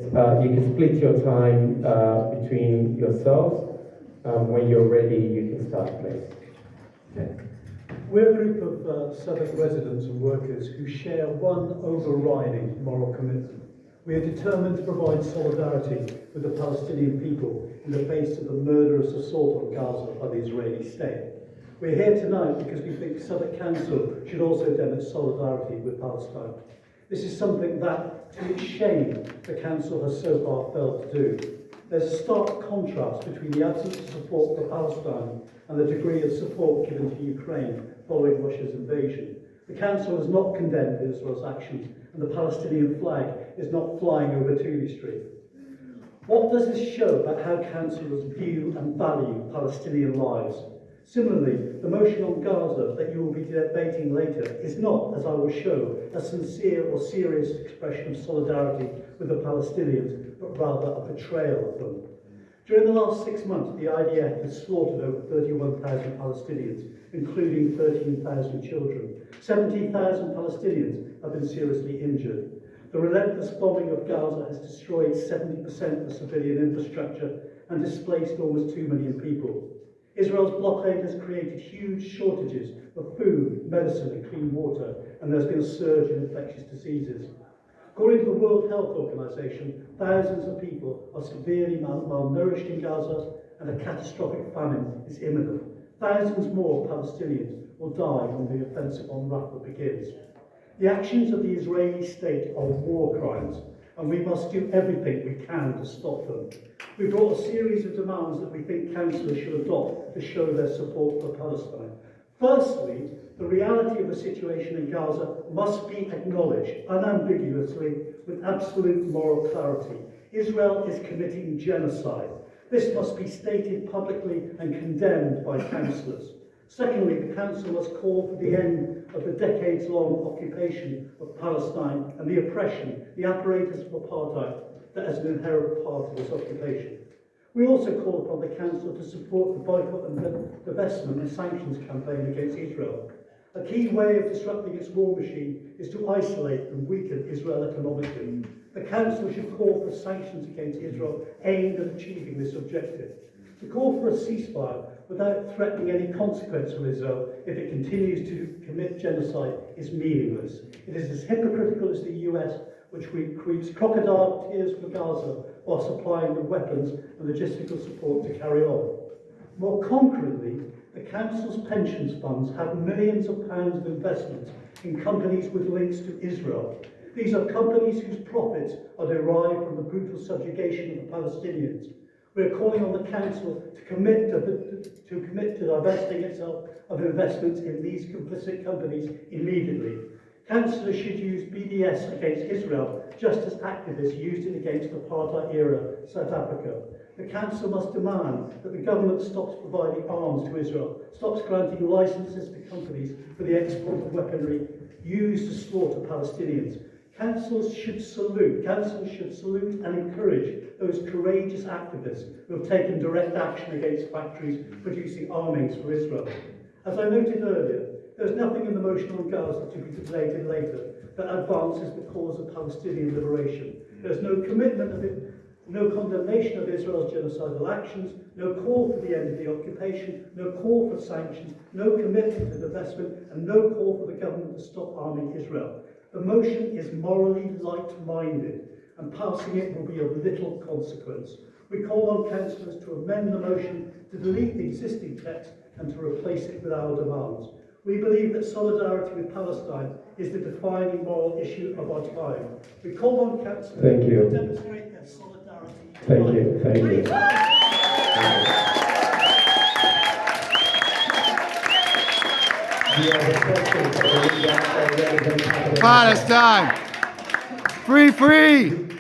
You can split your time between yourselves. When you're ready, you can start, please. Okay. We're a group of Southwark residents and workers who share one overriding moral commitment. We are determined to provide solidarity with the Palestinian people in the face of the murderous assault on Gaza by the Israeli state. We're here tonight because we think Southwark Council should also demonstrate solidarity with Palestine. This is something that, to its shame, the Council has so far failed to do. There's a stark contrast between the absence of support for Palestine and the degree of support given to Ukraine following Russia's invasion. The Council has not condemned Israel's actions, and the Palestinian flag is not flying over Tooley Street. What does this show about how councillors view and value Palestinian lives? Similarly, the motion on Gaza that you will be debating later is not, as I will show, a sincere or serious expression of solidarity with the Palestinians, but rather a betrayal of them. During the last 6 months, the IDF has slaughtered over 31,000 Palestinians, including 13,000 children. 70,000 Palestinians have been seriously injured. The relentless bombing of Gaza has destroyed 70% of civilian infrastructure and displaced almost 2 million people. Israel's blockade has created huge shortages of food, medicine and clean water, and there's been a surge in infectious diseases. According to the World Health Organization, thousands of people are severely malnourished in Gaza and a catastrophic famine is imminent. Thousands more Palestinians will die when the offensive on Rafah begins. The actions of the Israeli state are war crimes, and we must do everything we can to stop them. We brought a series of demands that we think councillors should adopt to show their support for Palestine. Firstly, the reality of the situation in Gaza must be acknowledged unambiguously with absolute moral clarity. Israel is committing genocide. This must be stated publicly and condemned by councillors. Secondly, the Council must call for the end of the decades-long occupation of Palestine and the oppression, the apparatus of apartheid that is an inherent part of this occupation. We also call upon the Council to support the boycott and divestment and sanctions campaign against Israel. A key way of disrupting its war machine is to isolate and weaken Israel economically. The Council should call for sanctions against Israel aimed at achieving this objective. To call for a ceasefire without threatening any consequence for Israel if it continues to commit genocide is meaningless. It is as hypocritical as the US, which weeps crocodile tears for Gaza while supplying the weapons and logistical support to carry on. More concretely, the Council's pensions funds have millions of pounds of investments in companies with links to Israel. These are companies whose profits are derived from the brutal subjugation of the Palestinians. We are calling on the Council to commit to divesting itself of investments in these complicit companies immediately. Councillors should use BDS against Israel just as activists used it against apartheid-era South Africa. The Council must demand that the government stops providing arms to Israel, stops granting licences to companies for the export of weaponry used to slaughter Palestinians. Councils should salute and encourage those courageous activists who have taken direct action against factories producing armings for Israel. As I noted earlier, there is nothing in the motion on Gaza to be debated later that advances the cause of Palestinian liberation. There is no commitment of it, no condemnation of Israel's genocidal actions, no call for the end of the occupation, no call for sanctions, no commitment to divestment, and no call for the government to stop arming Israel. The motion is morally light-minded, and passing it will be of little consequence. We call on councillors to amend the motion to delete the existing text and to replace it with our demands. We believe that solidarity with Palestine is the defining moral issue of our time. We call on councillors to demonstrate their solidarity. Thank you. Palestine! Free, free!